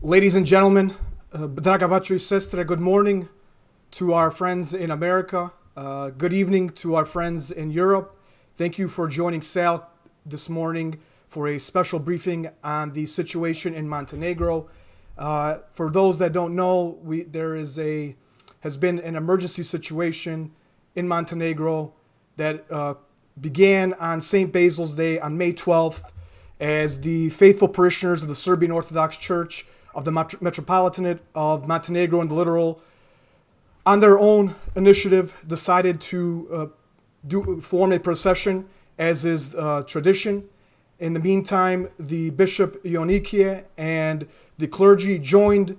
Ladies and gentlemen, draga braćo I sestre, good morning to our friends in America. Good evening to our friends in Europe. Thank you for joining SALC this morning for a special briefing on the situation in Montenegro. For those that don't know, there has been an emergency situation in Montenegro that began on St. Basil's Day on May 12th as the faithful parishioners of the Serbian Orthodox Church of the Metropolitanate of Montenegro and the Littoral, on their own initiative, decided to form a procession, as is tradition. In the meantime, the Bishop Joanikije and the clergy joined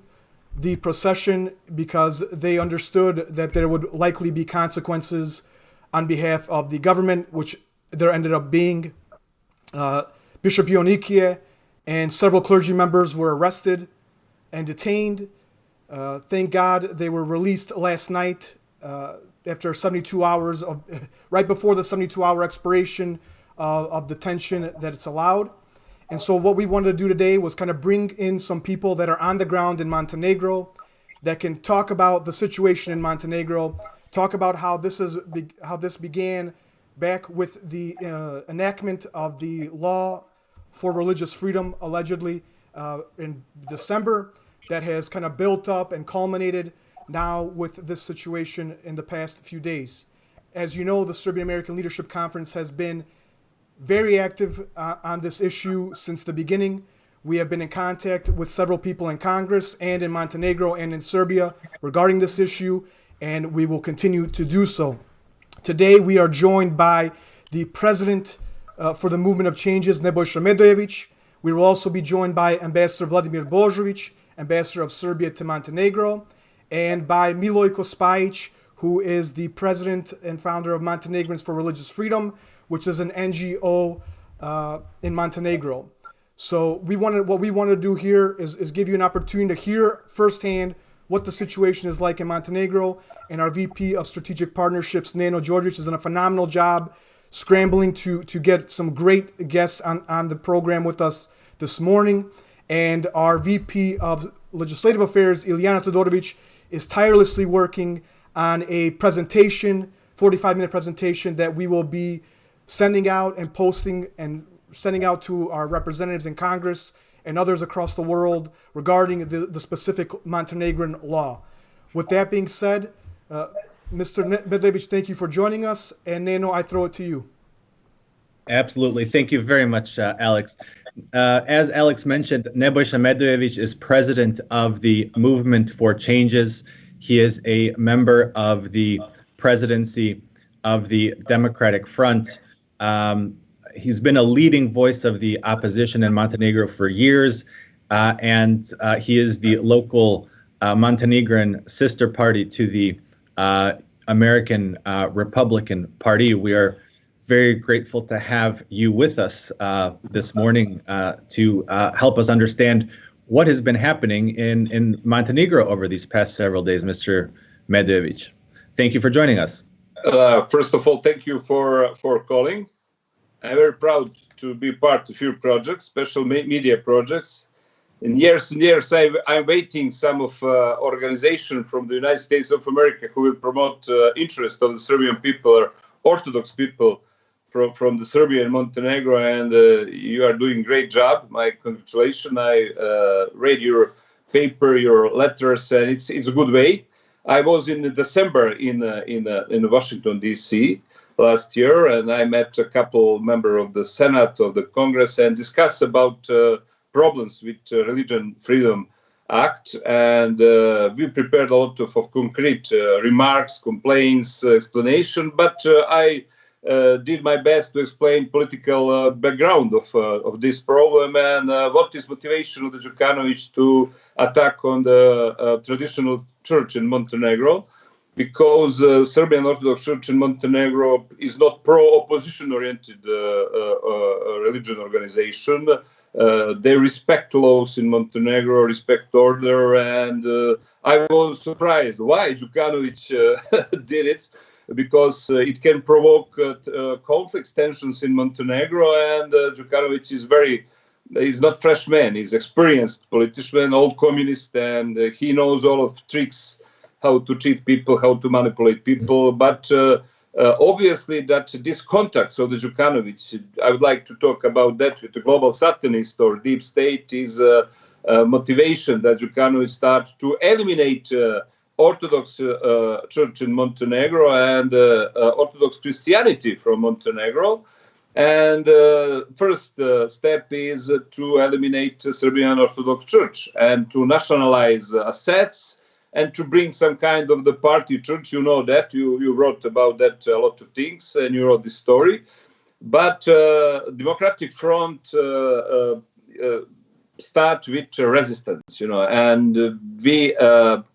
the procession because they understood that there would likely be consequences on behalf of the government, which there ended up being. Bishop Joanikije and several clergy members were arrested and detained. Thank God they were released last night after 72 hours right before the 72-hour expiration of detention that it's allowed. And so what we wanted to do today was kind of bring in some people that are on the ground in Montenegro that can talk about the situation in Montenegro, talk about how this began back with the enactment of the law for religious freedom, allegedly in December, that has kind of built up and culminated now with this situation in the past few days. As you know, the Serbian American Leadership Conference has been very active on this issue since the beginning. We have been in contact with several people in Congress and in Montenegro and in Serbia regarding this issue, and we will continue to do so. Today, we are joined by the President for the Movement of Changes, Nebojša Medojević. We will also be joined by Ambassador Vladimir Božović, Ambassador of Serbia to Montenegro, and by Milojko Spajić, who is the President and founder of Montenegrins for Religious Freedom, which is an NGO in Montenegro. So what we want to do here is give you an opportunity to hear firsthand what the situation is like in Montenegro, and our VP of Strategic Partnerships, Nebojša Medojević, has done a phenomenal job scrambling to get some great guests on the program with us this morning. And our VP of Legislative Affairs, Ilijana Todorović, is tirelessly working on a presentation, 45-minute presentation that we will be sending out and posting and sending out to our representatives in Congress and others across the world regarding the specific Montenegrin law. With that being said, Mr. Medojević, thank you for joining us. And Neno, I throw it to you. Absolutely. Thank you very much, Alex. As Alex mentioned, Nebojša Medojević is president of the Movement for Changes. He is a member of the presidency of the Democratic Front. He's been a leading voice of the opposition in Montenegro for years, and he is the local Montenegrin sister party to the American Republican Party. We are very grateful to have you with us this morning to help us understand what has been happening in Montenegro over these past several days, Mr. Medojević. Thank you for joining us. First of all, thank you for calling. I'm very proud to be part of your projects, special media projects. In years and years, I'm waiting some of organization from the United States of America who will promote interest of the Serbian people or Orthodox people from the Serbia and Montenegro, and you are doing great job. My congratulations. I read your paper, your letters, and it's a good way. I was in December in Washington D.C. last year, and I met a couple members of the Senate of the Congress and discussed about problems with Religion Freedom Act, and we prepared a lot of concrete remarks, complaints, explanation. But I did my best to explain political background of this problem and what is motivation of the Djukanovic to attack on the traditional church in Montenegro, because Serbian Orthodox Church in Montenegro is not pro-opposition oriented religion organization. They respect laws in Montenegro, respect order, and I was surprised why Djukanovic did it. because it can provoke conflicts, tensions in Montenegro. And Djukanović he's not fresh man. He's experienced politician, old communist, and he knows all of tricks, how to cheat people, how to manipulate people. But obviously that this contacts of the Djukanović, I would like to talk about that with the global Satanist or deep state, is motivation that Djukanović starts to eliminate Orthodox Church in Montenegro and Orthodox Christianity from Montenegro. And first step is to eliminate Serbian Orthodox Church and to nationalize assets and to bring some kind of the party church. You know that, you wrote about that a lot of things, and you wrote this story. But Democratic Front start with resistance, and we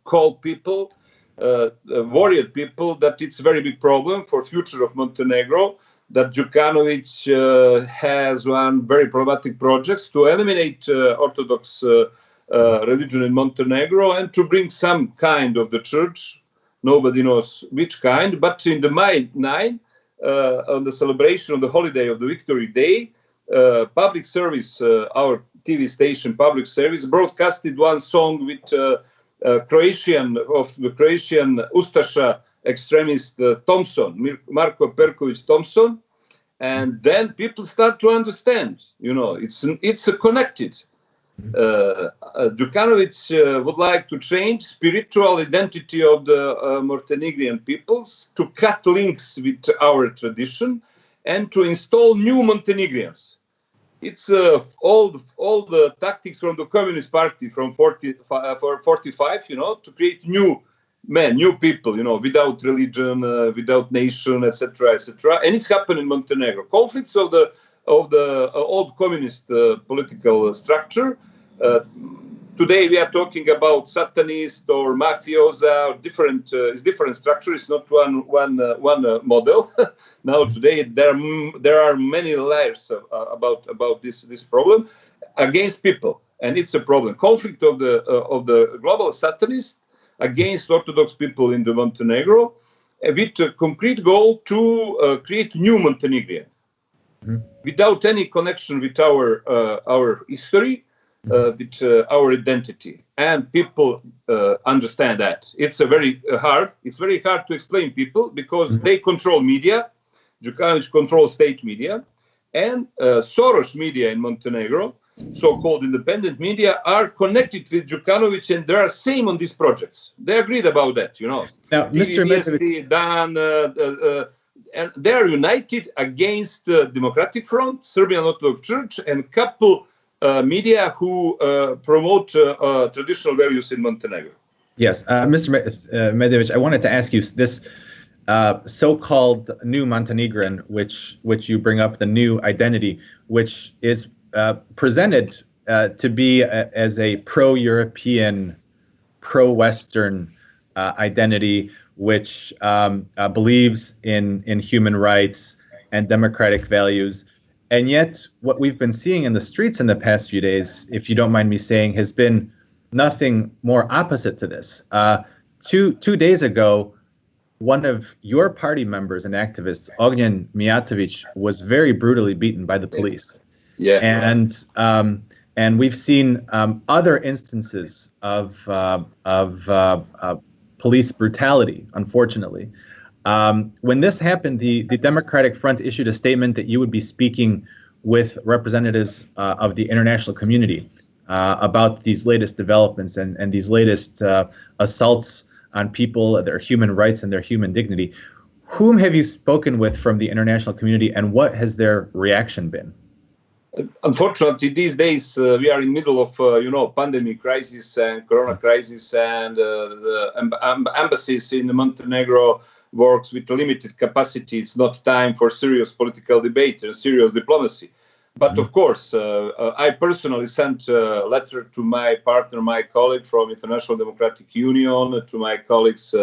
call people, worried people, that it's a very big problem for future of Montenegro, that Djukanović has one very problematic projects to eliminate Orthodox religion in Montenegro and to bring some kind of the church. Nobody knows which kind, but in the May 9, on the celebration of the holiday of the Victory Day, public service, our TV station Public Service, broadcasted one song with the Croatian Ustasha extremist Thompson, Marko Perković Thompson, and then people start to understand, it's connected. Djukanović would like to change spiritual identity of the Montenegrin peoples, to cut links with our tradition, and to install new Montenegrins. It's all the tactics from the Communist Party from 45, to create new men, new people, without religion, without nation, etc., etc. And it's happened in Montenegro. Conflicts of the old communist political structure. Today we are talking about Satanist or mafiosa, or different structure. It's not one model. Now today there are many layers about this problem against people, and it's a problem. Conflict of the global Satanist against Orthodox people in the Montenegro, with a concrete goal to create new Montenegrin, without any connection with our history, with our identity. And people understand that. It's very hard to explain people, because they control media. Djukanović controls state media, and Soros media in Montenegro, so-called independent media, are connected with Djukanović, and they are same on these projects. They agreed about that, Now, Mr. Medojević, and they are united against the Democratic Front, Serbian Orthodox Church, and couple media who promote traditional values in Montenegro. Yes, Mr. Medojević, I wanted to ask you this so-called new Montenegrin, which you bring up, the new identity, which is presented to be as a pro-European, pro-Western identity, which believes in human rights and democratic values. And yet, what we've been seeing in the streets in the past few days, if you don't mind me saying, has been nothing more opposite to this. 2 days ago, one of your party members and activists, Ognjen Mijatović, was very brutally beaten by the police. Yeah. And we've seen other instances of police brutality, unfortunately. When this happened, the Democratic Front issued a statement that you would be speaking with representatives of the international community about these latest developments and these latest assaults on people, their human rights and their human dignity. Whom have you spoken with from the international community, and what has their reaction been? Unfortunately, these days we are in the middle of pandemic crisis and corona crisis, and the embassies in Montenegro works with limited capacity. It's not time for serious political debate and serious diplomacy. But of course, I personally sent a letter to my partner, my colleague from International Democratic Union, to my colleagues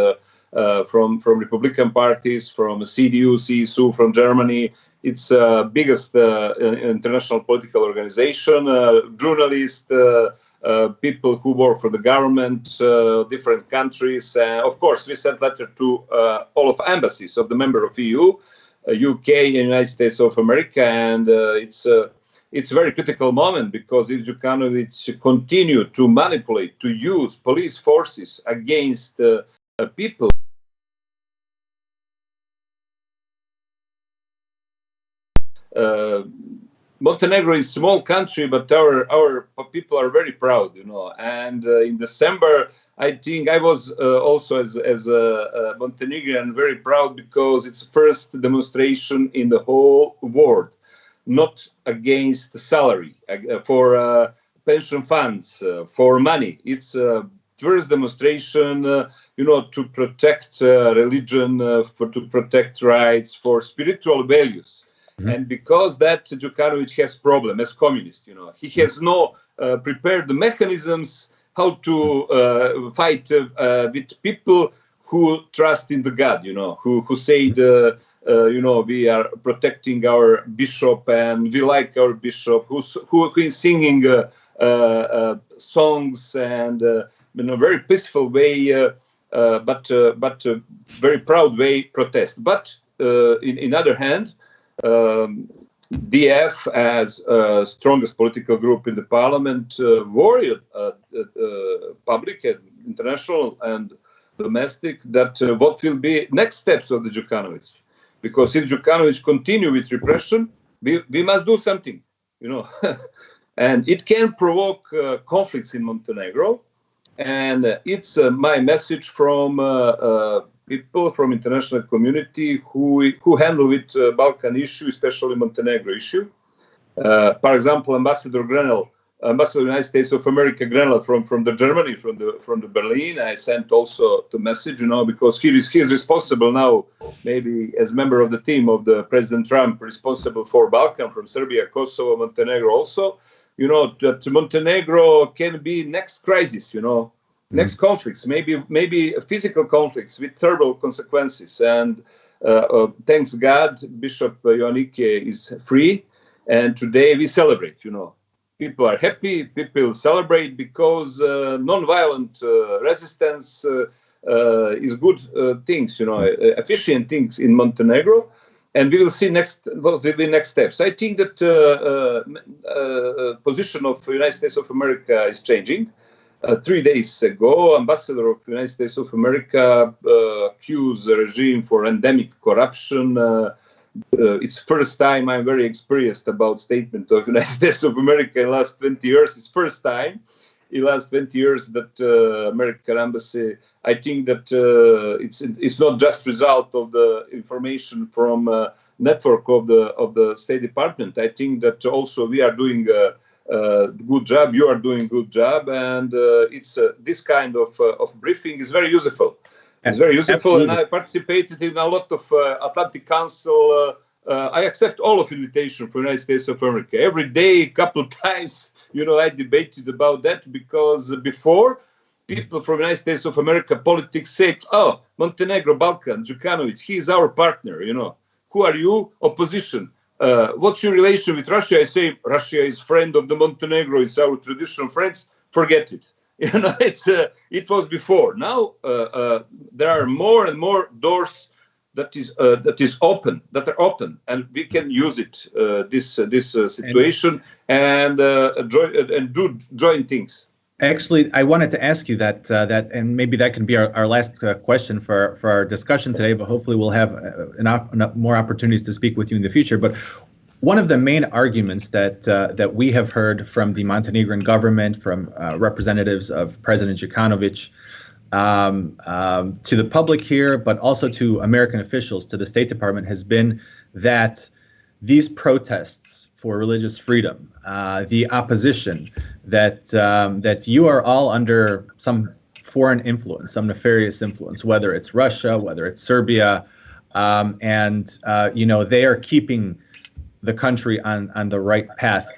from Republican parties, from CDU, CSU, from Germany. It's the biggest international political organization, journalists, people who work for the government, different countries. Of course, we sent letter to all of embassies of the member of EU, UK, and United States of America, and it's a very critical moment because if Djukanović continue to manipulate, to use police forces against people. Montenegro is a small country, but our people are very proud, you know. And in December, I think I was also as a Montenegrin very proud because it's the first demonstration in the whole world, not against the salary, for pension funds, for money. It's first demonstration, you know, to protect religion, to protect rights, for spiritual values. Mm-hmm. And because that Djukanović has problem as communist, you know, he has no prepared the mechanisms how to fight with people who trust in the God, you know, who say you know, we are protecting our bishop and we like our bishop, who is singing songs and in a very peaceful way, but very proud way protest. But in other hand, DF as strongest political group in the parliament worried public and international and domestic that what will be next steps of the Djukanović, because if Djukanović continue with repression, we must do something, you know. And it can provoke conflicts in Montenegro, and it's my message from people from international community who handle with Balkan issue, especially Montenegro issue. For example, Ambassador Grenell, Ambassador of the United States of America Grenell from the Germany, from the Berlin. I sent also the message, you know, because he is responsible now, maybe as member of the team of the President Trump, responsible for Balkan, from Serbia, Kosovo, Montenegro also. You know, that Montenegro can be next crisis, you know, next conflicts, maybe physical conflicts with terrible consequences. And thanks God, Bishop Joanikije is free, and today we celebrate. You know, people are happy. People celebrate because non-violent resistance is good things. You know, efficient things in Montenegro. And we will see what will be next steps. I think that position of the United States of America is changing. 3 days ago, Ambassador of the United States of America accused the regime for endemic corruption. It's first time I'm very experienced about statement of the United States of America in the last 20 years. It's first time in the last 20 years that American embassy. I think that it's not just result of the information from network of the State Department. I think that also we are doing a good job. You are doing good job, and it's this kind of briefing is very useful. It's very useful, absolutely. And I participated in a lot of Atlantic Council. I accept all of invitation for United States of America every day, couple times. You know, I debated about that because before. People from the United States of America politics say, oh, Montenegro, Balkan, Djukanović, he is our partner, you know. Who are you? Opposition. What's your relation with Russia? I say, Russia is friend of the Montenegro, it's our traditional friends. Forget it. You know, it was before. Now there are more and more doors that are open, and we can use it, this situation, and do joint things. Actually, I wanted to ask you that, and maybe that can be our last question for our discussion today, but hopefully we'll have more opportunities to speak with you in the future. But one of the main arguments that we have heard from the Montenegrin government, from representatives of President Djukanović, to the public here, but also to American officials, to the State Department, has been that these protests for religious freedom, the opposition, that you are all under some foreign influence, some nefarious influence, whether it's Russia, whether it's Serbia, and you know, they are keeping the country on the right path.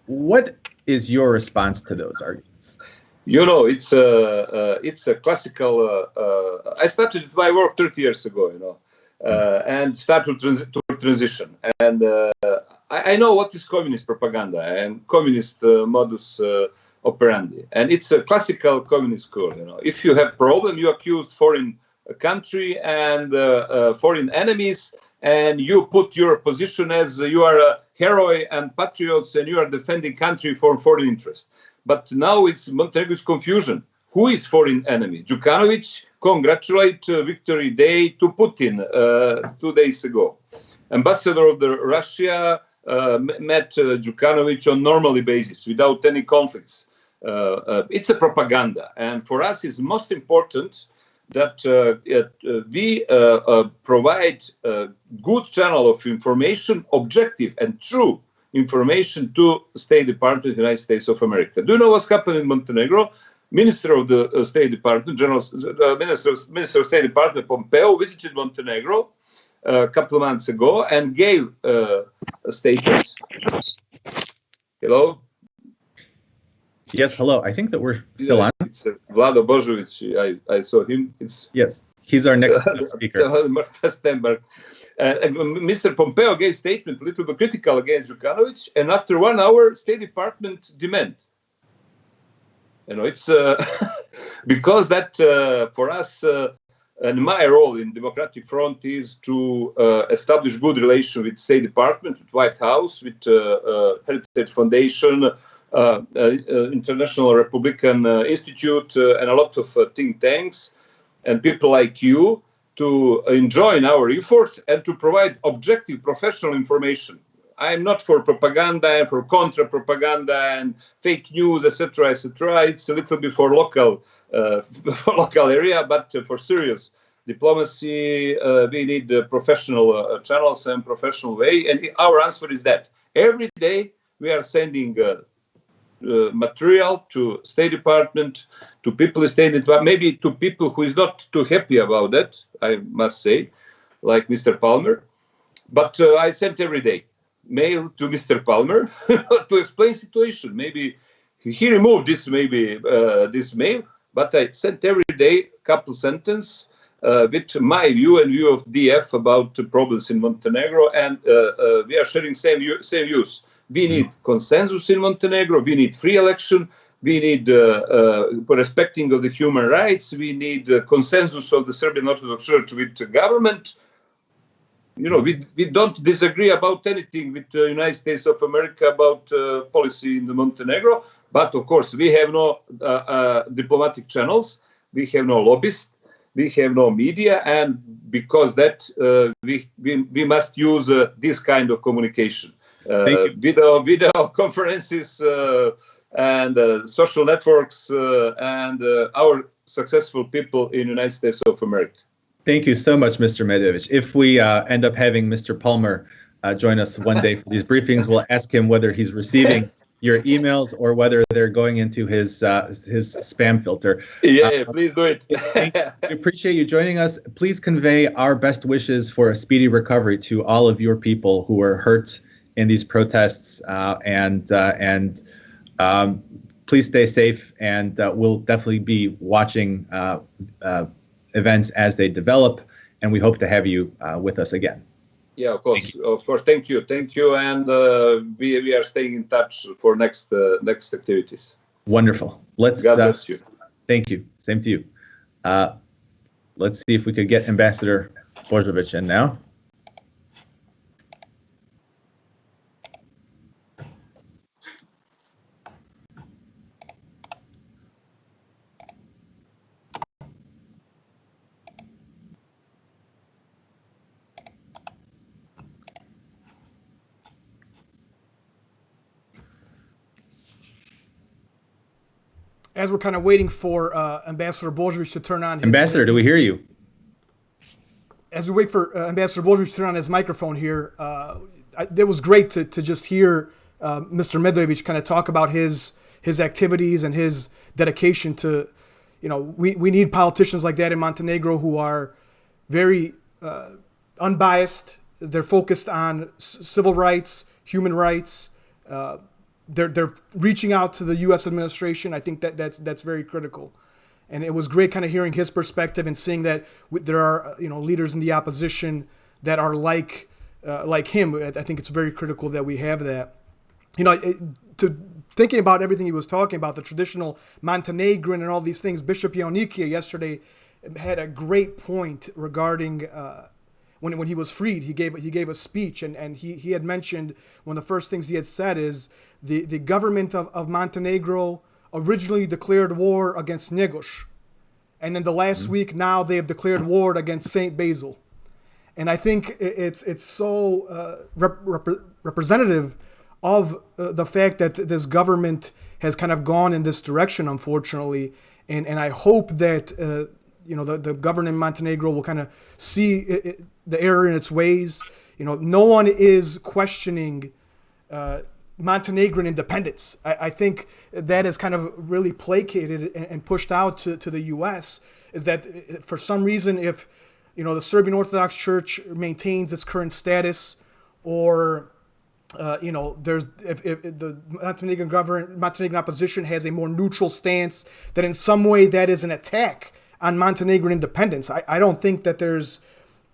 What is your response to those arguments? You know, it's a classical. I started my work 30 years ago, you know, and started to transition. And I know what is communist propaganda and communist modus operandi. And it's a classical communist school. If you have problem, you accuse foreign country and foreign enemies, and you put your position as you are a hero and patriots, and you are defending country for foreign interest. But now it's Montenegro's confusion. Who is foreign enemy? Djukanović congratulate Victory Day to Putin 2 days ago. Ambassador of the Russia met Djukanović on normally basis without any conflicts. It's a propaganda, and for us it's most important that we provide a good channel of information, objective and true information to State Department of the United States of America. Do you know what's happened in Montenegro? Minister of the State Department, Minister of State Department Pompeo visited Montenegro a couple of months ago and gave a statement. Hello? Yes, hello. I think that we're still on. It's Vlado Božović. I saw him. Yes, he's our next speaker. Mr. Pompeo gave statement a little bit critical against Djukanović, and after 1 hour, State Department demand. It's because that for us, and my role in Democratic Front is to establish good relation with State Department, with White House, with Heritage Foundation, International Republican Institute, and a lot of think tanks and people like you to join our effort and to provide objective professional information. I'm not for propaganda and for contra-propaganda and fake news, etc., etc. It's a little bit for local area, but for serious diplomacy, we need professional channels and professional way. And our answer is that every day we are sending material to State Department, to people in State Department, maybe to people who is not too happy about that, I must say, like Mr. Palmer. But I sent every day mail to Mr. Palmer to explain situation. Maybe he removed this this mail, but I sent every day couple sentence with my view and view of DF about the problems in Montenegro, and we are sharing same views. We need consensus in Montenegro. We need free election. We need respecting of the human rights. We need consensus of the Serbian Orthodox Church with the government. We don't disagree about anything with the United States of America about policy in the Montenegro. But of course, we have no diplomatic channels. We have no lobbyists. We have no media, and because that we must use this kind of communication. Video conferences and social networks and our successful people in the United States of America. Thank you so much, Mr. Medojević. If we end up having Mr. Palmer join us one day for these briefings, we'll ask him whether he's receiving your emails or whether they're going into his spam filter. Yeah, please do it. We appreciate you joining us. Please convey our best wishes for a speedy recovery to all of your people who were hurt in these protests, and please stay safe, and we'll definitely be watching events as they develop, and we hope to have you with us again. Yeah, of course. Thank you, and we are staying in touch for next activities. Wonderful. God bless you. Thank you. Same to you. Let's see if we could get Ambassador Božović in now. As we're kind of waiting for Ambassador Božović to turn on his... Ambassador, do we hear you? As we wait for Ambassador Božović to turn on his microphone here, it was great to just hear Mr. Medojević kind of talk about his activities and his dedication to, we need politicians like that in Montenegro who are very unbiased. They're focused on civil rights, human rights. They're reaching out to the U.S. administration. I think that's very critical, and it was great kind of hearing his perspective and seeing that there are leaders in the opposition that are like him. I think it's very critical that we have that. to thinking about everything he was talking about, the traditional Montenegrin and all these things, Bishop Joanikije yesterday had a great point regarding when he was freed. He gave a speech, and he had mentioned one of the first things he had said is the government of Montenegro originally declared war against Nebojša, and then the last week now they have declared war against Saint Basil. And I think it's so representative of the fact that this government has kind of gone in this direction, unfortunately. And I hope that the government in Montenegro will kind of see the error in its ways. No one is questioning Montenegrin independence. I think that is kind of really placated and pushed out to the U.S. is that for some reason, if the Serbian Orthodox Church maintains its current status, or there's if the Montenegrin opposition has a more neutral stance, that in some way that is an attack on Montenegrin independence. I don't think that there's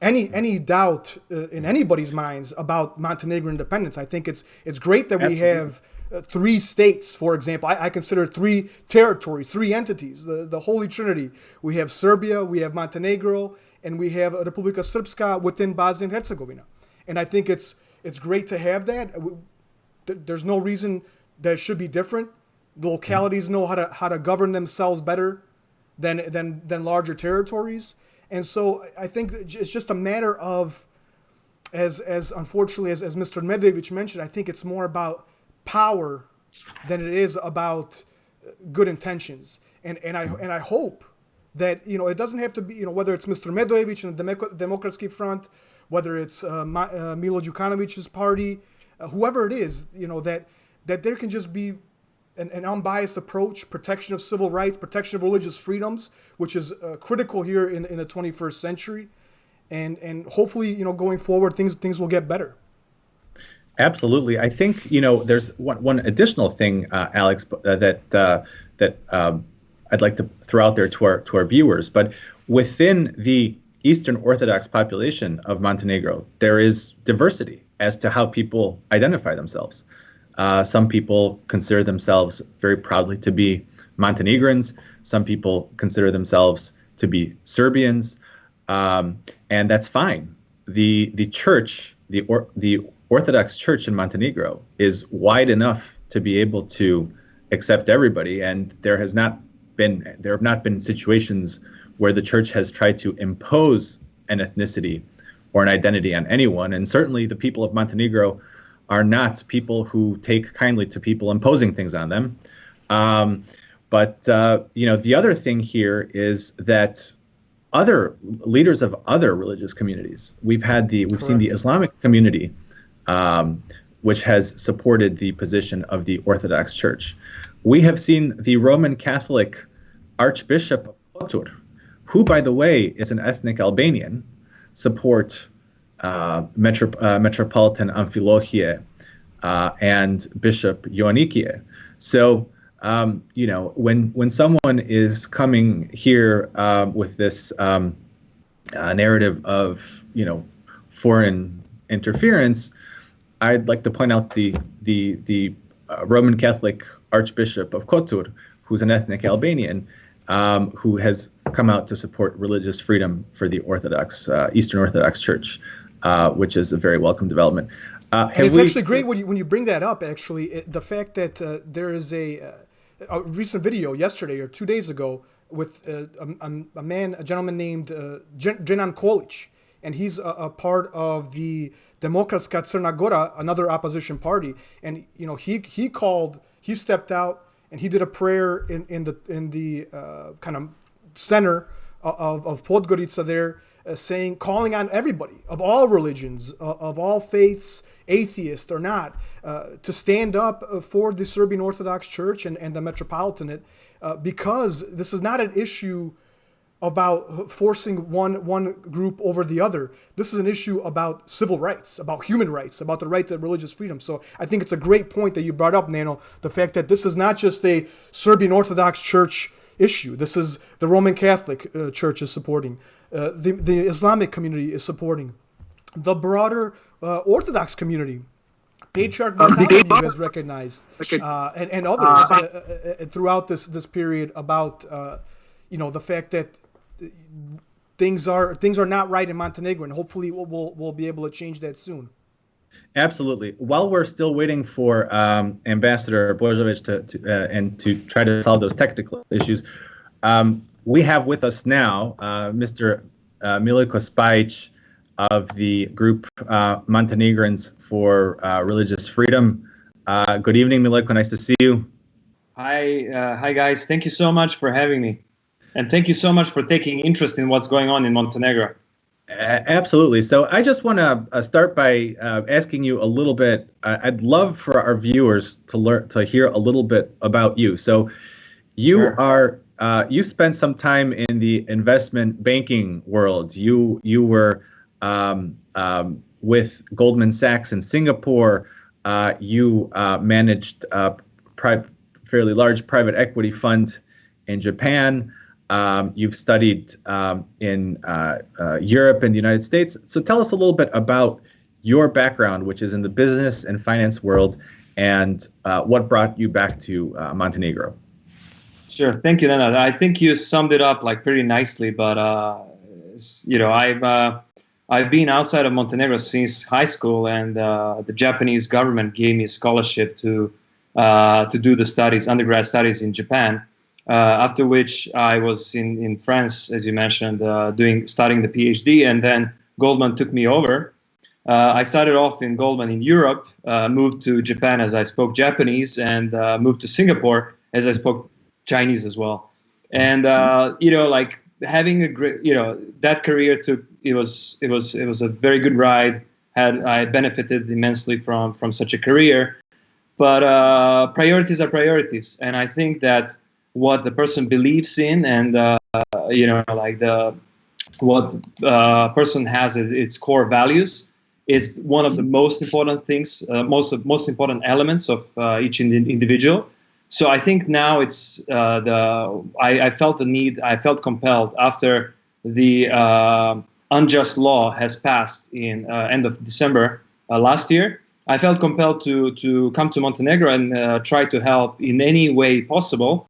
any doubt in anybody's minds about Montenegrin independence. I think it's great that we have 3 states, for example. I consider 3 territories, 3 entities, the Holy Trinity. We have Serbia, we have Montenegro, and we have Republika Srpska within Bosnia and Herzegovina. And I think it's great to have that. There's no reason that it should be different. The localities know how to govern themselves better than larger territories. And so I think it's just a matter of, as unfortunately as Mr. Medojević mentioned, I think it's more about power than it is about good intentions. And I hope that it doesn't have to be whether it's Mr. Medojević and the Demokratski Front, whether it's Milo Đukanović's party, whoever it is, that there can just be an unbiased approach, protection of civil rights, protection of religious freedoms, which is critical here in the 21st century, and hopefully going forward things will get better. Absolutely. I think there's one additional thing, Alex, that I'd like to throw out there to our viewers. But within the Eastern Orthodox population of Montenegro, there is diversity as to how people identify themselves. Some people consider themselves very proudly to be Montenegrins. Some people consider themselves to be Serbians, and that's fine. The church, the Orthodox Church in Montenegro, is wide enough to be able to accept everybody, and there have not been situations where the church has tried to impose an ethnicity or an identity on anyone. And certainly the people of Montenegro are not people who take kindly to people imposing things on them. But the other thing here is that other leaders of other religious communities, we've seen the Islamic community, which has supported the position of the Orthodox Church. We have seen the Roman Catholic Archbishop of Kotor, who, by the way, is an ethnic Albanian, support Metropolitan Amfilohije and Bishop Joanikije. So, when someone is coming here with this narrative of, foreign interference, I'd like to point out the Roman Catholic Archbishop of Kotor, who's an ethnic Albanian, who has come out to support religious freedom for the Eastern Orthodox Church, which is a very welcome development. And it's actually great when you bring that up, actually, the fact that there is a recent video yesterday or 2 days ago with a gentleman named Dženan Kolić, and he's a part of the Demokratska Crna Gora, another opposition party, and he stepped out and he did a prayer in the kind of center of Podgorica there, calling on everybody of all religions, of all faiths, atheist or not, to stand up for the Serbian Orthodox Church and the Metropolitanate, because this is not an issue about forcing one group over the other. This is an issue about civil rights, about human rights, about the right to religious freedom. So I think it's a great point that you brought up, Nano, the fact that this is not just a Serbian Orthodox Church issue. This is the Roman Catholic Church is supporting, the Islamic community is supporting, the broader Orthodox community patriarch mentality you guys recognized, and others throughout this period about the fact that things are not right in Montenegro, and hopefully we'll be able to change that soon. Absolutely. While we're still waiting for Ambassador Božović to try to solve those technical issues, we have with us now Mr. Milojko Spajić of the group Montenegrins for Religious Freedom. Good evening, Milojko. Nice to see you. Hi guys. Thank you so much for having me, and thank you so much for taking interest in what's going on in Montenegro. Absolutely. So I just want to start by asking you a little bit. I'd love for our viewers to hear a little bit about you. So you you spent some time in the investment banking world. You were with Goldman Sachs in Singapore. You managed a fairly large private equity fund in Japan. You've studied in Europe and the United States. So tell us a little bit about your background, which is in the business and finance world, and what brought you back to Montenegro. Sure. Thank you, Nenad. I think you summed it up pretty nicely. But I've been outside of Montenegro since high school, and the Japanese government gave me a scholarship to do the studies, undergrad studies in Japan. After which I was in France, as you mentioned, studying the PhD, and then Goldman took me over. I started off in Goldman in Europe, moved to Japan as I spoke Japanese, and moved to Singapore as I spoke Chinese as well. And having a great, that career it was a very good ride. I benefited immensely from such a career, but priorities are priorities, and I think that what the person believes in, and what person has its core values is one of the most important things, most important elements of each individual. So I think now it's I felt the need, I felt compelled after the unjust law has passed in end of December last year. I felt compelled to come to Montenegro and try to help in any way possible.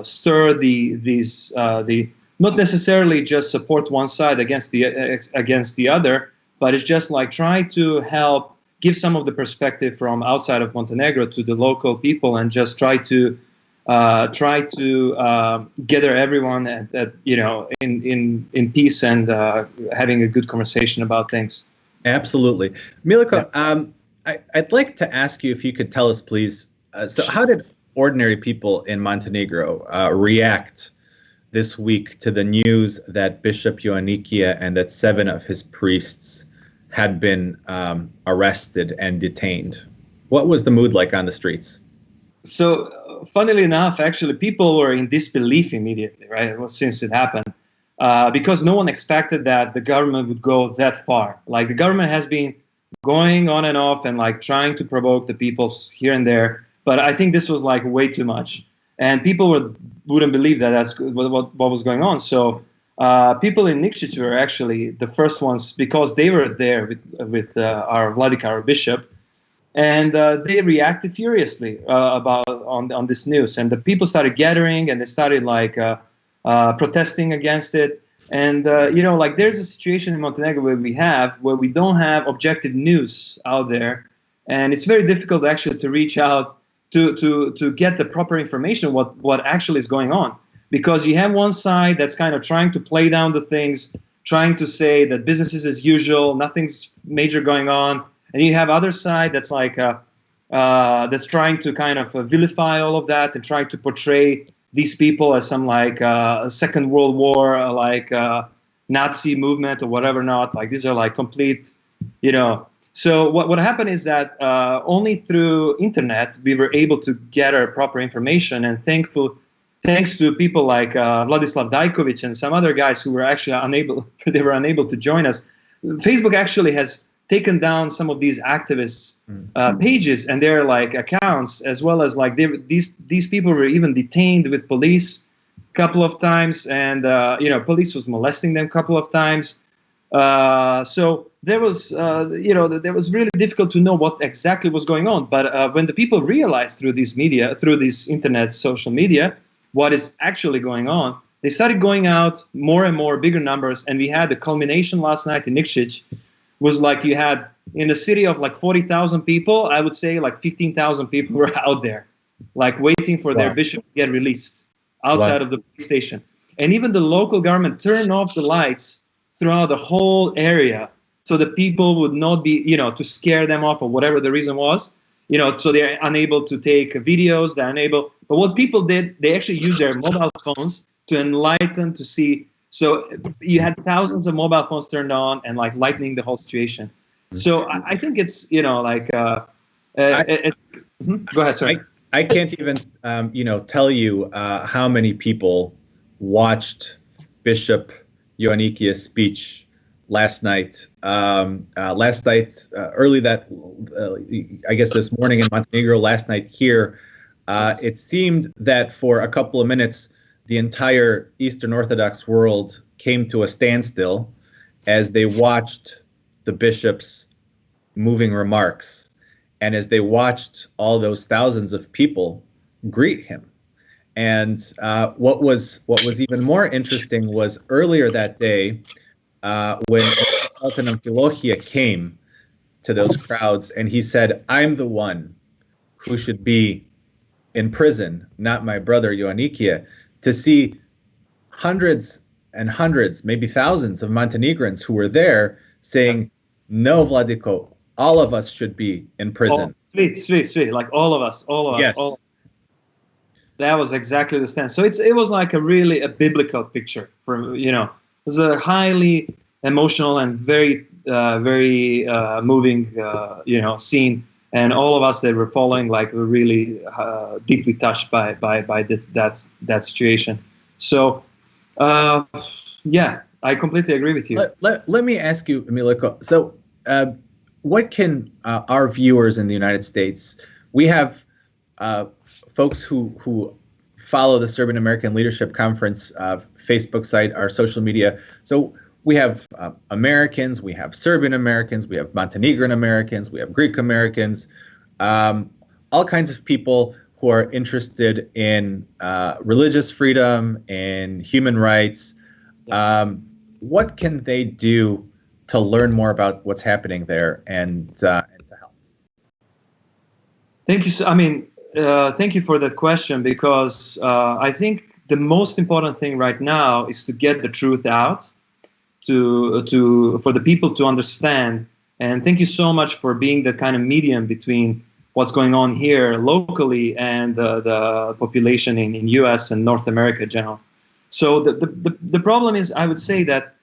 Stir the not necessarily just support one side against the other, but it's just try to help give some of the perspective from outside of Montenegro to the local people, and just try to gather everyone in peace and having a good conversation about things. Absolutely, Milojko. I'd like to ask you if you could tell us, please. So how did ordinary people in Montenegro react this week to the news that Bishop Joanikije and that 7 of his priests had been arrested and detained? What was the mood like on the streets? So, funnily enough, actually, people were in disbelief immediately, right, since it happened, because no one expected that the government would go that far. The government has been going on and off and trying to provoke the people here and there. But I think this was way too much, and people wouldn't believe that that's what was going on. So people in Nikšić were actually the first ones, because they were there with our Vladika, our bishop, and they reacted furiously on this news. And the people started gathering, and they started protesting against it. And there's a situation in Montenegro where we don't have objective news out there, and it's very difficult actually to reach out to get the proper information what actually is going on, because you have one side that's kind of trying to play down the things, trying to say that business is as usual, nothing's major going on, and you have other side that's that's trying to kind of vilify all of that and trying to portray these people as some Second World War Nazi movement or whatever not. These are complete, So what happened is that only through internet we were able to gather proper information, and thanks to people like Vladislav Dajković and some other guys who were actually unable to join us. Facebook actually has taken down some of these activists' pages and their accounts, as well as these people were even detained with police a couple of times, and police was molesting them a couple of times. So there was, there was really difficult to know what exactly was going on. But when the people realized through this media, through this internet, social media, what is actually going on, they started going out more and more, bigger numbers. And we had the culmination last night in Nikšić. Was like you had in a city of like 40,000 people, I would say like 15,000 people were out there, like waiting for their bishop to get released outside of the police station. And even the local government turned off the lights throughout the whole area so the people would not be, to scare them off or whatever the reason was, so they're unable to take videos, they're unable. But what people did, they actually used their mobile phones to enlighten, to see. So you had thousands of mobile phones turned on and like lightening the whole situation. So I think it's, go ahead, sorry. I can't even, tell you how many people watched Bishop Joanikije's speech last night. Early that, I guess this morning in Montenegro, last night here, it seemed that for a couple of minutes, the entire Eastern Orthodox world came to a standstill as they watched the bishop's moving remarks and as they watched all those thousands of people greet him. And what was even more interesting was earlier that day when Sultan Amfilohia came to those crowds and he said, "I'm the one who should be in prison, not my brother Joanikije." To see hundreds and hundreds, maybe thousands of Montenegrins who were there saying, "No, Vladiko, all of us should be in prison." Sweet, like all of us. Yes. All. That was exactly the stance. So it was like a biblical picture. It was a highly emotional and very moving, scene. And all of us that were following, like, were really deeply touched by that situation. So, I completely agree with you. Let me ask you, Milojko. So, what can our viewers in the United States? We have folks who follow the Serbian American Leadership Conference Facebook site, our social media. So we have Americans, we have Serbian Americans, we have Montenegrin Americans, we have Greek Americans, all kinds of people who are interested in religious freedom and human rights. What can they do to learn more about what's happening there and to help? Thank you. Thank you for that question, because I think the most important thing right now is to get the truth out, for the people to understand. And thank you so much for being the kind of medium between what's going on here locally and the population in US and North America in general. So the problem is, I would say that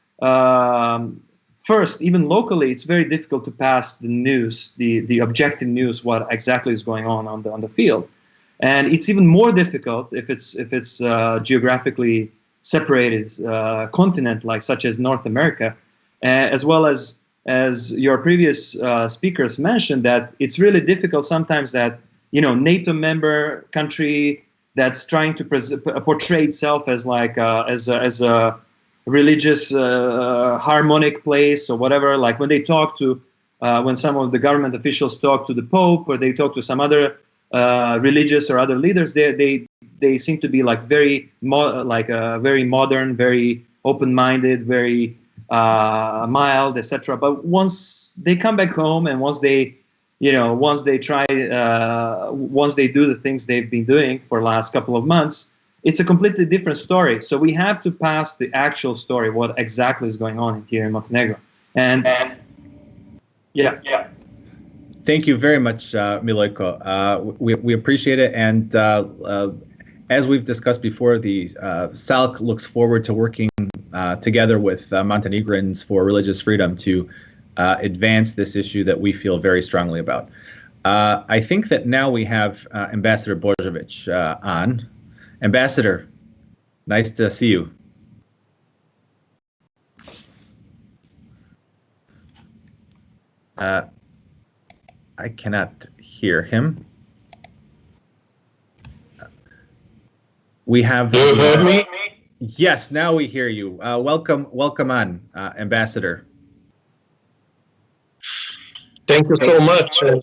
first, even locally, it's very difficult to pass the news, the objective news, what exactly is going on the field. And it's even more difficult if it's geographically separated continent, like such as North America, as well as your previous speakers mentioned, that it's really difficult sometimes that NATO member country that's trying to portray itself as like as a religious harmonic place or whatever. Like when they talk to when some of the government officials talk to the Pope or they talk to some other religious or other leaders, they seem to be like very modern, very open-minded, very mild, etc. But once they come back home and once they do the things they've been doing for the last couple of months, it's a completely different story. So we have to pass the actual story, what exactly is going on here in Montenegro. And yeah. Thank you very much, Milojko. We appreciate it. And as we've discussed before, the SALC looks forward to working together with Montenegrins for religious freedom to advance this issue that we feel very strongly about. I think that now we have Ambassador Božović on. Ambassador, nice to see you. I cannot hear him. We have. Do you hear me? Yes, now we hear you. Welcome on, Ambassador. Thank you so much. And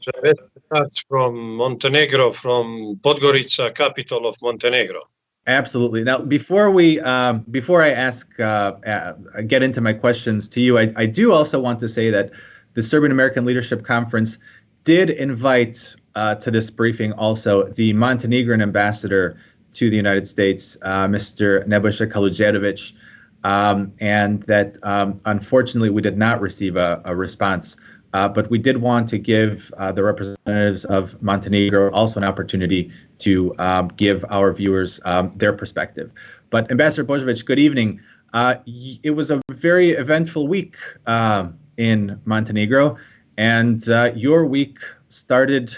that's from Montenegro, from Podgorica, capital of Montenegro. Absolutely. Now, before I ask, get into my questions to you, I do also want to say that the Serbian American Leadership Conference did invite to this briefing also the Montenegrin ambassador to the United States, Mr. Nebojša Medojević, and that unfortunately we did not receive a response. But we did want to give the representatives of Montenegro also an opportunity to give our viewers their perspective. But Ambassador Božović, good evening. It was a very eventful week in Montenegro, and your week started,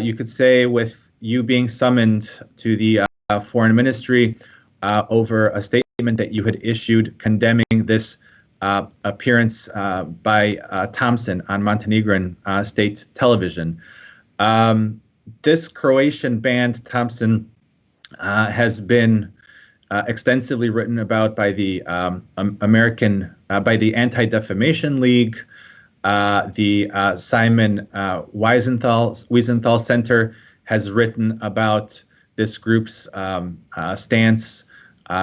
you could say, with you being summoned to the foreign ministry over a statement that you had issued condemning this appearance by Thompson on Montenegrin state television. This Croatian band, Thompson, has been extensively written about by the by the Anti-Defamation League, the Simon Wiesenthal Center has written about this group's stance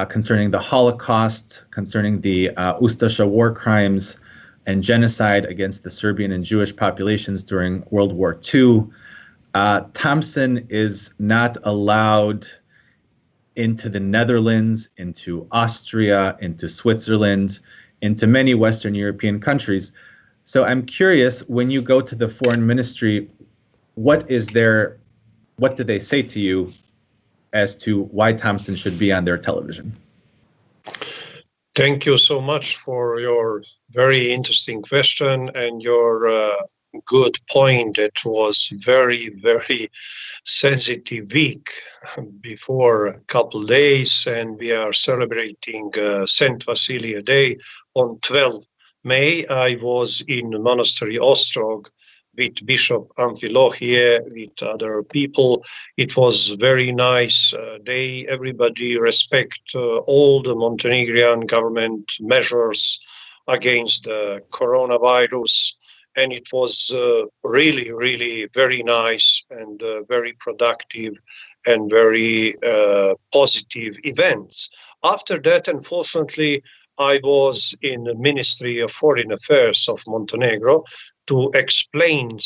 concerning the Holocaust, concerning the Ustasha war crimes and genocide against the Serbian and Jewish populations during World War II. Thompson is not allowed into the Netherlands, into Austria, into Switzerland, into many Western European countries. So I'm curious, when you go to the foreign ministry, what do they say to you as to why Thompson should be on their television? Thank you so much for your very interesting question and your good point. It was very, very sensitive week before a couple days, and we are celebrating Saint Vasilia Day on 12 May. I was in Monastery Ostrog with Bishop Amfilohije, with other people. It was very nice day. Everybody respect all the Montenegrin government measures against the coronavirus. And it was really, really very nice and very productive and very positive events. After that, unfortunately, I was in the Ministry of Foreign Affairs of Montenegro to explain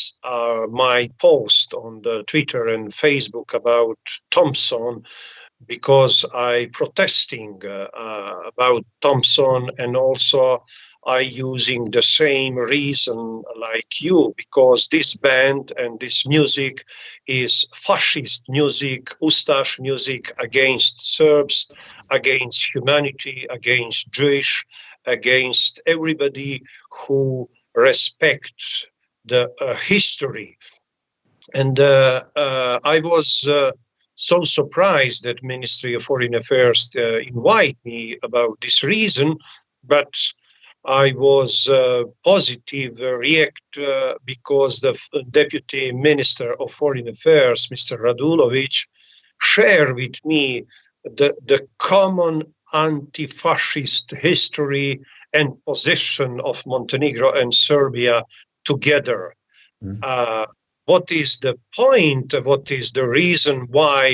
my post on the Twitter and Facebook about Thompson, because I protesting about Thompson, and also I using the same reason like you, because this band and this music is fascist music, Ustaš music against Serbs, against humanity, against Jewish, against everybody who respect the history. And I was so surprised that Ministry of Foreign Affairs invite me about this reason, but I was positive react because the Deputy Minister of Foreign Affairs, Mr. Radulović, shared with me the common anti-fascist history and position of Montenegro and Serbia together. What is the point? What is the reason why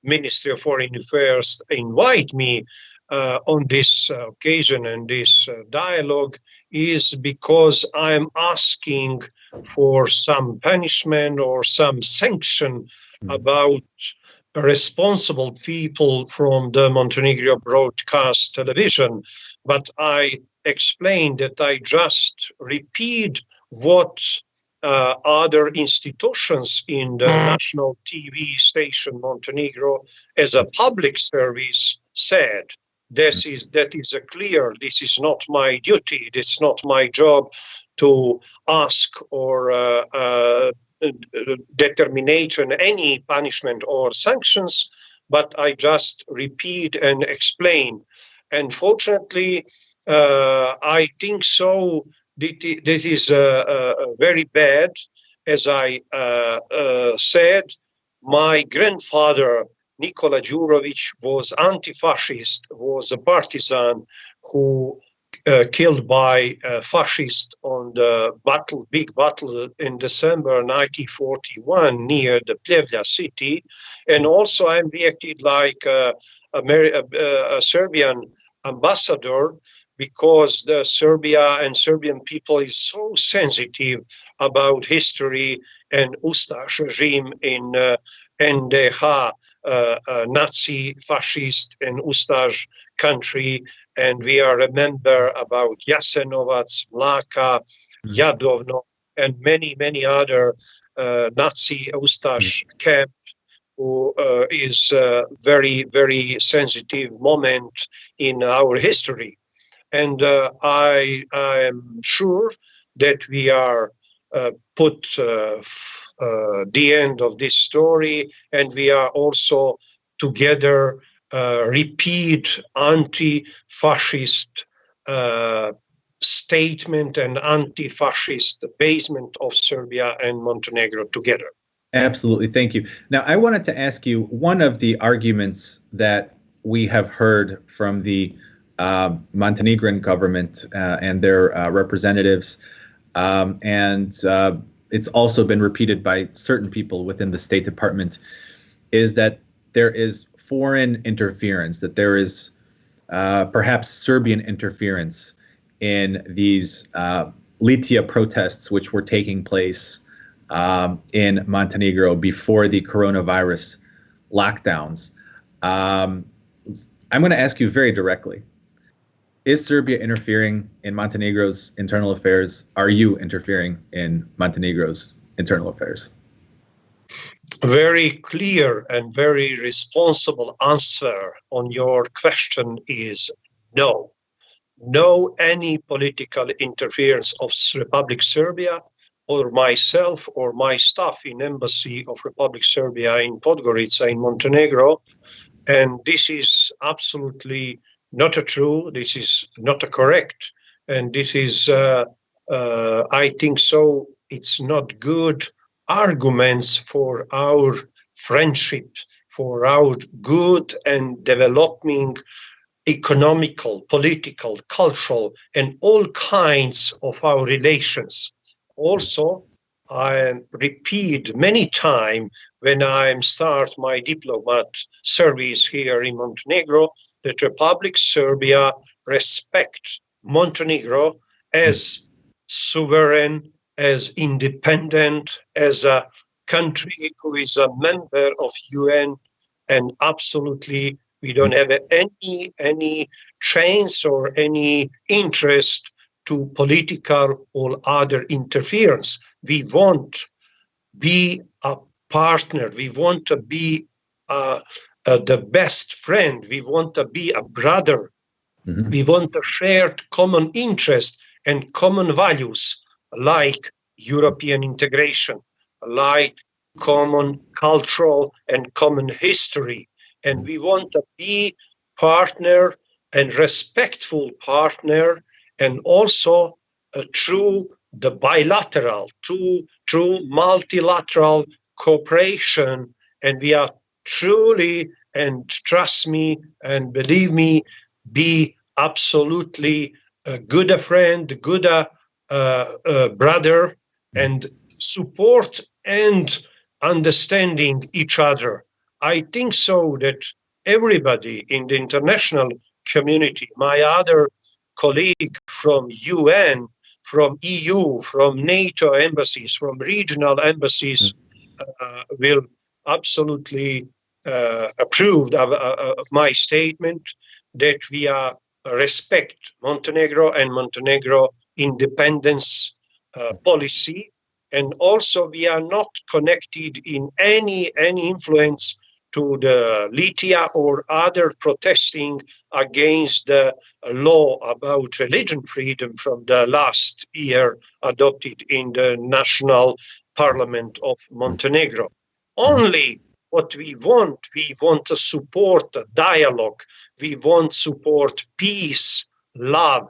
Ministry of Foreign Affairs invite me on this occasion and this dialogue is because I'm asking for some punishment or some sanction about responsible people from the Montenegro broadcast television. But I explained that I just repeat what other institutions in the national TV station Montenegro as a public service said. That is a clear, this is not my duty, it's not my job to ask or determination any punishment or sanctions, but I just repeat and explain. Unfortunately, I think so. This is very bad. As I said, my grandfather, Nikola Đurović, was anti-fascist, was a partisan who killed by fascists on the big battle in December 1941 near the Pljevlja city. And also I'm reacted like a Serbian ambassador, because the Serbia and Serbian people is so sensitive about history and Ustaš regime in NDH, Nazi, fascist and Ustaš country. And we are remember about Jasenovac, Mlaka, Jadovno, and many other Nazi Ustaš camp, who is a very sensitive moment in our history. And I am sure that we are put the end of this story, and we are also together repeat anti-fascist statement and anti-fascist basement of Serbia and Montenegro together. Absolutely, thank you. Now, I wanted to ask you, one of the arguments that we have heard from the Montenegrin government and their representatives, and it's also been repeated by certain people within the State Department, is that there is foreign interference, that there is perhaps Serbian interference in these Litia protests which were taking place in Montenegro before the coronavirus lockdowns. I'm going to ask you very directly. Is Serbia interfering in Montenegro's internal affairs? Are you interfering in Montenegro's internal affairs? Very clear and very responsible answer on your question is no. No any political interference of Republic Serbia or myself or my staff in Embassy of Republic Serbia in Podgorica in Montenegro. And this is absolutely not true. This is not correct. And this is, I think so, it's not good arguments for our friendship, for our good and developing economical, political, cultural, and all kinds of our relations. Also, I repeat many times when I start my diplomat service here in Montenegro, that Republic Serbia respect Montenegro as sovereign, as independent, as a country who is a member of UN, and absolutely we don't have any chance or any interest to political or other interference. We want to be a partner. We want to be the best friend. We want to be a brother. Mm-hmm. We want to share common interest and common values like European integration, like common cultural and common history. And we want to be partner and respectful partner, and also through the bilateral, through multilateral cooperation. And we are truly, and trust me and believe me, be absolutely a good friend, good brother, and support and understanding each other. I think so that everybody in the international community, my other colleague from UN, from EU, from NATO embassies, from regional embassies, will absolutely approve of my statement that we are respect Montenegro and Montenegro independence policy, and also we are not connected in any influence to the Litia or other protesting against the law about religion freedom from the last year adopted in the national parliament of Montenegro. Only what we want to support dialogue, we want support peace, love,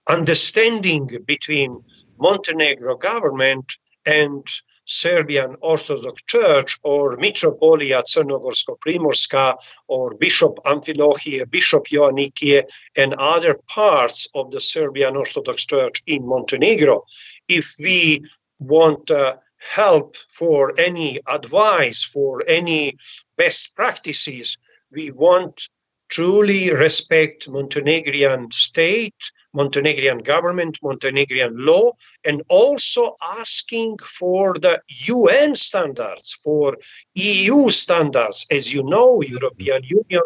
understanding between Montenegro government and Serbian Orthodox Church or Mitropolia Crnogorsko-Primorska or Bishop Amfilohije, Bishop Joanikije, and other parts of the Serbian Orthodox Church in Montenegro. If we want help for any advice, for any best practices, we want truly respect Montenegrin state, Montenegrin government, Montenegrin law, and also asking for the UN standards, for EU standards. As you know, European Union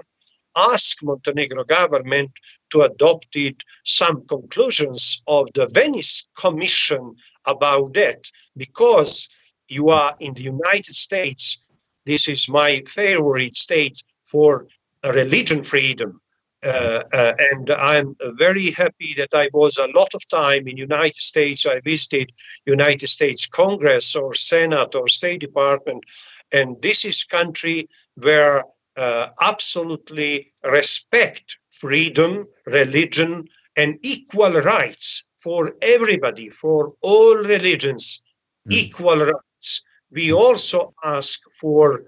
asked Montenegro government to adopt some conclusions of the Venice Commission about that, because you are in the United States. This is my favorite state for religion freedom. And I'm very happy that I was a lot of time in United States. I visited United States Congress or Senate or State Department. And this is country where absolutely respect freedom, religion, and equal rights for everybody, for all religions, equal rights. We also ask for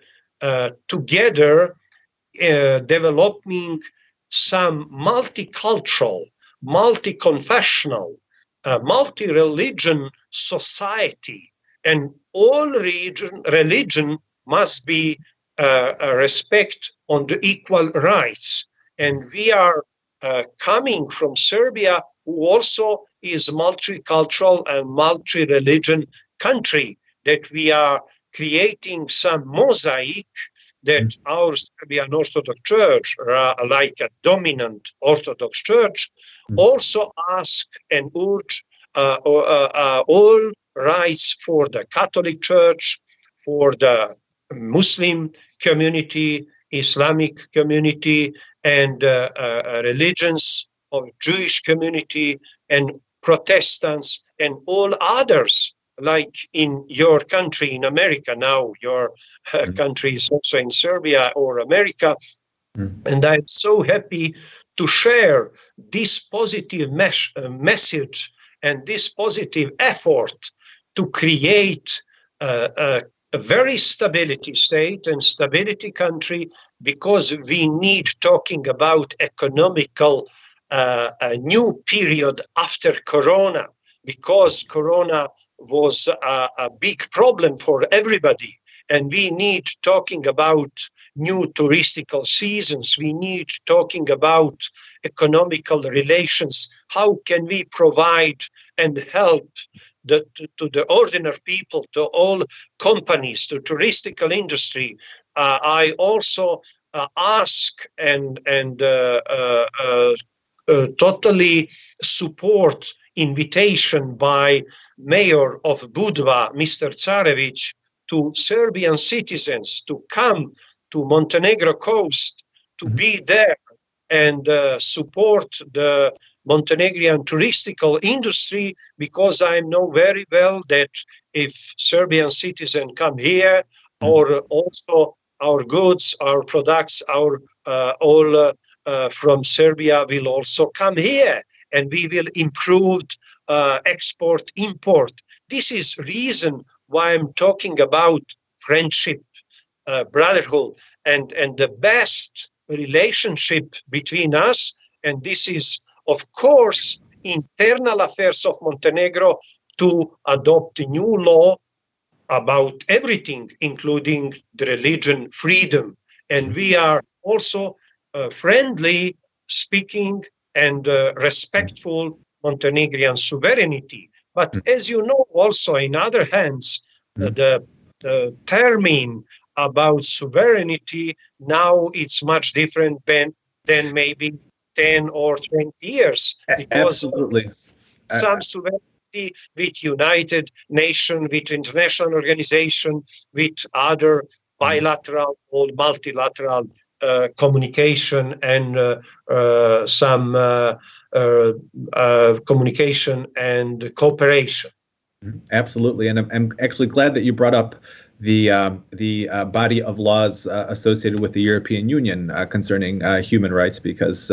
together developing some multicultural, multi-confessional, multi-religion society, and all religion must be respect on the equal rights. And we are coming from Serbia, who also is multicultural and multi-religion country, that we are creating some mosaic that our Serbian Orthodox Church, like a dominant Orthodox Church, also ask and urge all rights for the Catholic Church, for the Muslim community, Islamic community, and religions of Jewish community, and Protestants, and all others. Like in your country, in America now, your country is also in Serbia or America. And I'm so happy to share this positive message and this positive effort to create a very stability state and stability country, because we need talking about economical a new period after Corona, because Corona was a big problem for everybody. And we need talking about new touristical seasons. We need talking about economical relations. How can we provide and help to the ordinary people, to all companies, to touristical industry? I also ask and totally support invitation by Mayor of Budva, Mr. Carević, to Serbian citizens to come to Montenegro coast, to be there and support the Montenegrin touristical industry, because I know very well that if Serbian citizens come here, or also our goods, our products, our all from Serbia will also come here, and we will improve export, import. This is reason why I'm talking about friendship, brotherhood, and the best relationship between us. And this is, of course, internal affairs of Montenegro to adopt a new law about everything, including the religion freedom. And we are also friendly speaking and respectful Montenegrin sovereignty. But as you know, also in other hands, the term about sovereignty now it's much different than maybe 10 or 20 years. Because absolutely. Some sovereignty with United Nations, with international organization, with other bilateral or multilateral communication and some communication and cooperation. Absolutely, and I'm actually glad that you brought up the body of laws associated with the European Union concerning human rights, because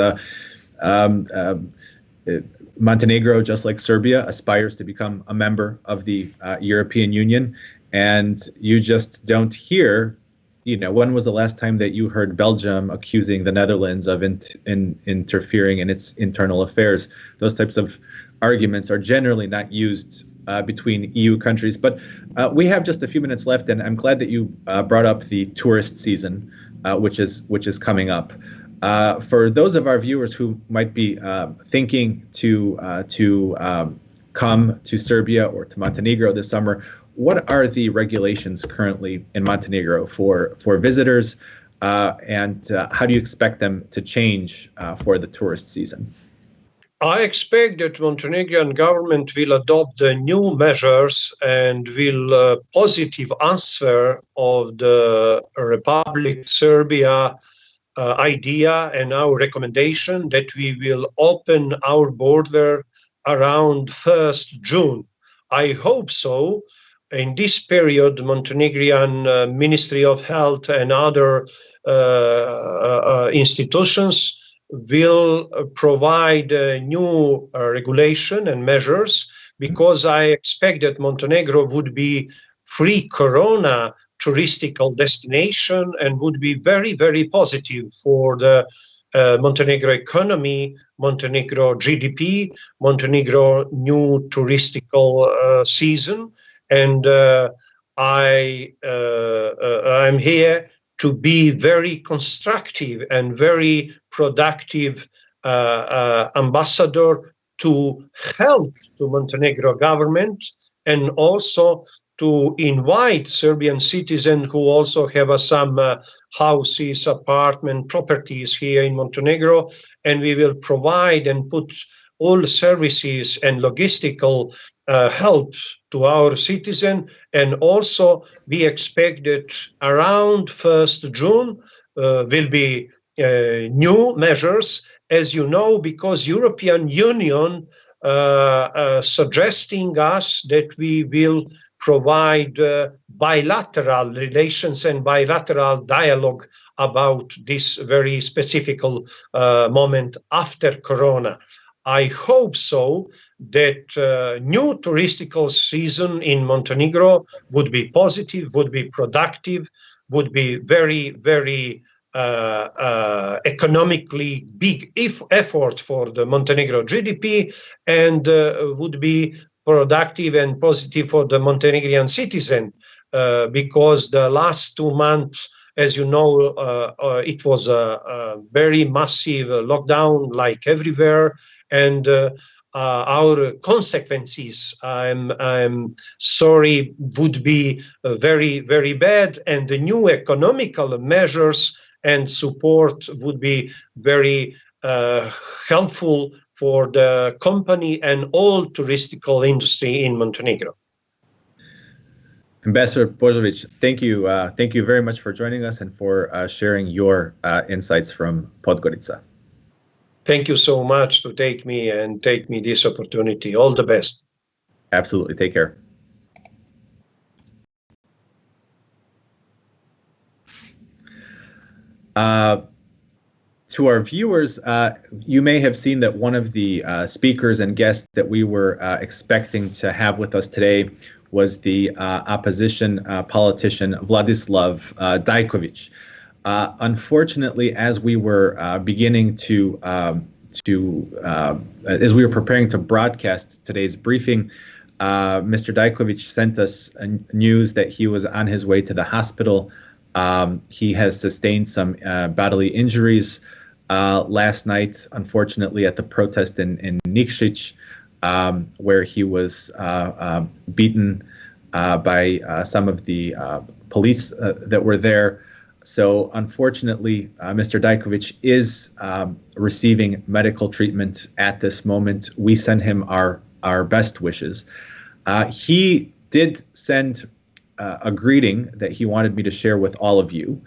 Montenegro, just like Serbia, aspires to become a member of the European Union. and you just don't hear. When was the last time that you heard Belgium accusing the Netherlands of interfering in its internal affairs? Those types of arguments are generally not used between EU countries. But we have just a few minutes left, and I'm glad that you brought up the tourist season, which is coming up. For those of our viewers who might be thinking to come to Serbia or to Montenegro this summer, what are the regulations currently in Montenegro for visitors, and how do you expect them to change for the tourist season? I expect that Montenegrin government will adopt the new measures and will positive answer of the Republic Serbia idea and our recommendation that we will open our border around 1st June. I hope so. In this period, Montenegrin Ministry of Health and other institutions will provide new regulation and measures, because I expect that Montenegro would be free corona touristical destination and would be very, very positive for the Montenegro economy, Montenegro GDP, Montenegro new touristical season. And I'm here to be very constructive and very productive ambassador to help the Montenegro government, and also to invite Serbian citizens who also have some houses, apartment, properties here in Montenegro, and we will provide and put all services and logistical help to our citizen. And also we expect that around 1st June will be new measures, as you know, because European Union suggesting us that we will provide bilateral relations and bilateral dialogue about this very specific moment after Corona. I hope so that new touristical season in Montenegro would be positive, would be productive, would be very, very economically big effort for the Montenegro GDP, and would be productive and positive for the Montenegrin citizen, because the last 2 months, as you know, it was a very massive lockdown like everywhere, and our consequences, I'm sorry, would be very, very bad, and the new economical measures and support would be very helpful for the company and all touristical industry in Montenegro. Ambassador Božović, thank you very much for joining us and for sharing your insights from Podgorica. Thank you so much to take me this opportunity. All the best. Absolutely. Take care. To our viewers, you may have seen that one of the speakers and guests that we were expecting to have with us today was the opposition politician Vladislav Dajković. Unfortunately, as we were beginning as we were preparing to broadcast today's briefing, Mr. Dajković sent us news that he was on his way to the hospital. He has sustained some bodily injuries last night, unfortunately, at the protest in Nikšić, where he was beaten by some of the police that were there. So unfortunately, Mr. Dajković is receiving medical treatment at this moment. We send him our best wishes. He did send a greeting that he wanted me to share with all of you.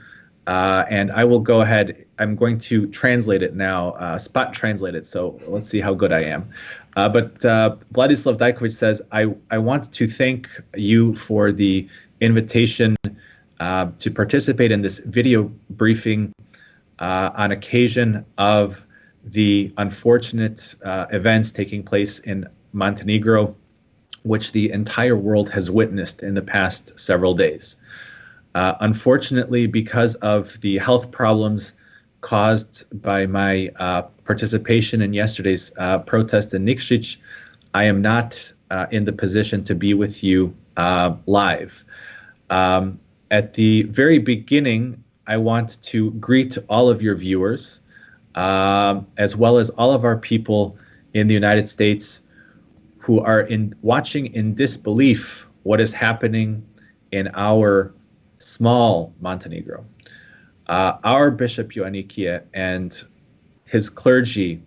And I will go ahead. I'm going to translate it now, spot translate it. So let's see how good I am. But Vladislav Dajković says, I want to thank you for the invitation to participate in this video briefing on occasion of the unfortunate events taking place in Montenegro. which the entire world has witnessed in the past several days. Unfortunately, because of the health problems caused by my participation in yesterday's protest in Nikšić, I am not in the position to be with you live. At the very beginning, I want to greet all of your viewers, as well as all of our people in the United States who are watching in disbelief what is happening in our small Montenegro. Our Bishop Joanikije and his clergy,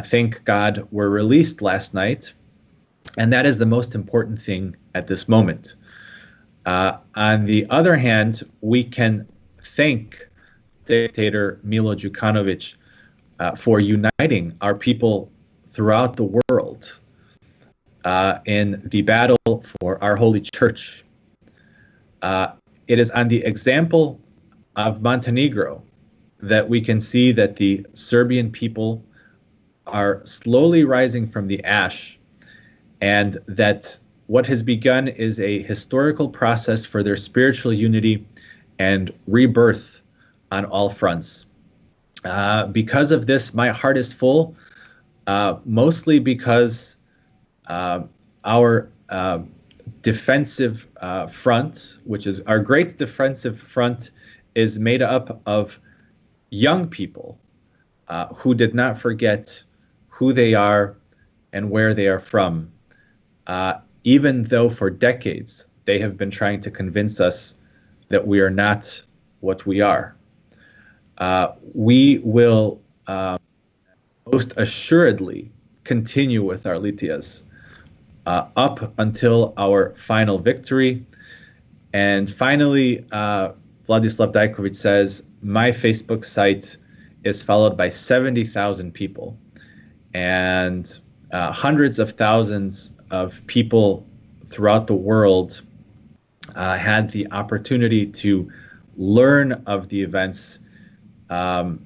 thank God, were released last night, and that is the most important thing at this moment. On the other hand, we can thank dictator Milo Đukanović for uniting our people throughout the world in the battle for our holy church. It is on the example of Montenegro that we can see that the Serbian people are slowly rising from the ash, and that what has begun is a historical process for their spiritual unity and rebirth on all fronts. Because of this, my heart is full, mostly because our defensive front, which is our great defensive front, is made up of young people who did not forget who they are and where they are from, even though for decades they have been trying to convince us that we are not what we are. We will most assuredly continue with our litias up until our final victory. And finally, Vladislav Dajković says, my Facebook site is followed by 70,000 people, and hundreds of thousands of people throughout the world had the opportunity to learn of the events. I'm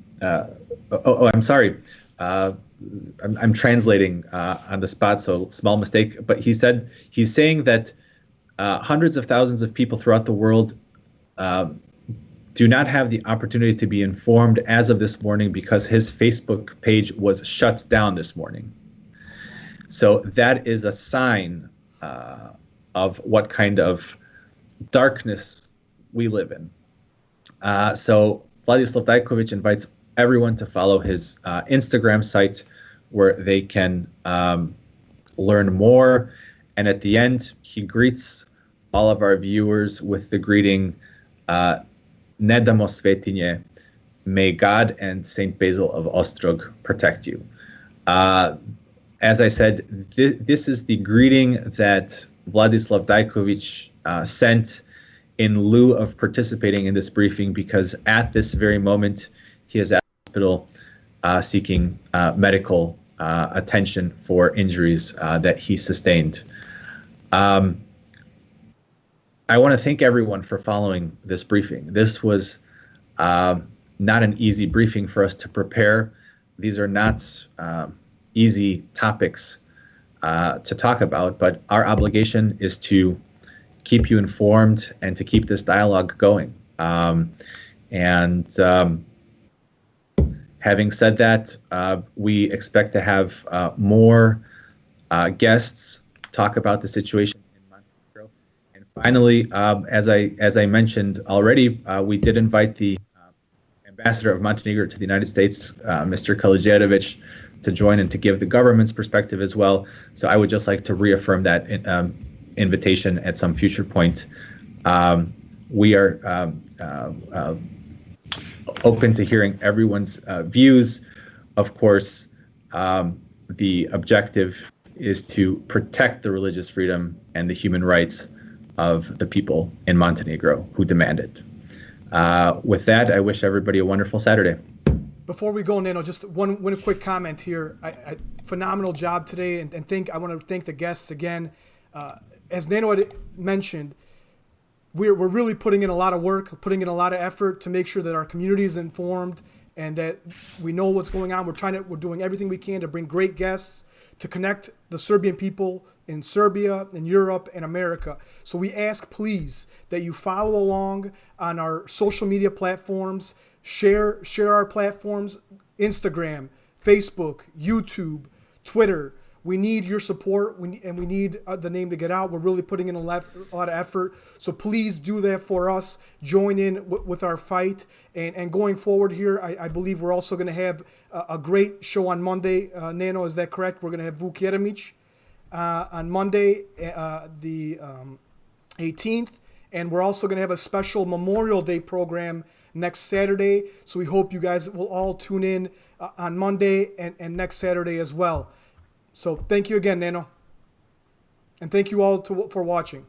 sorry. I'm translating on the spot, so small mistake. But he's saying that hundreds of thousands of people throughout the world do not have the opportunity to be informed as of this morning because his Facebook page was shut down this morning. So that is a sign of what kind of darkness we live in. So Vladislav Dajković invites everyone to follow his Instagram site, where they can learn more. And at the end, he greets all of our viewers with the greeting, Ne damo svetinje, may God and Saint Basil of Ostrog protect you. As I said, this is the greeting that Vladislav Dajković sent in lieu of participating in this briefing, because at this very moment, he is at the hospital seeking medical attention for injuries that he sustained. I want to thank everyone for following this briefing. This was not an easy briefing for us to prepare. These are not easy topics to talk about, but our obligation is to keep you informed and to keep this dialogue going. Having said that, we expect to have more guests talk about the situation in Montenegro. And finally, as I mentioned already, we did invite the ambassador of Montenegro to the United States, Mr. Kalijerović, to join and to give the government's perspective as well. So I would just like to reaffirm that invitation at some future point. We are open to hearing everyone's views. Of course, the objective is to protect the religious freedom and the human rights of the people in Montenegro who demand it. With that, I wish everybody a wonderful Saturday. Before we go, Nano, just one quick comment here. Phenomenal job today, and I want to thank the guests again. As Nano had mentioned, we're really putting in a lot of work, putting in a lot of effort to make sure that our community is informed and that we know what's going on. We're doing everything we can to bring great guests to connect the Serbian people in Serbia, in Europe, and America. So we ask, please, that you follow along on our social media platforms, share our platforms, Instagram, Facebook, YouTube, Twitter. We need your support, we need the name to get out. We're really putting in a lot of effort. So please do that for us. Join in with our fight. And going forward here, I believe we're also going to have a great show on Monday. Nano, is that correct? We're going to have Vuk Jeremić on Monday, the 18th. And we're also going to have a special Memorial Day program next Saturday. So we hope you guys will all tune in on Monday and next Saturday as well. So thank you again, Nano. And thank you all for watching.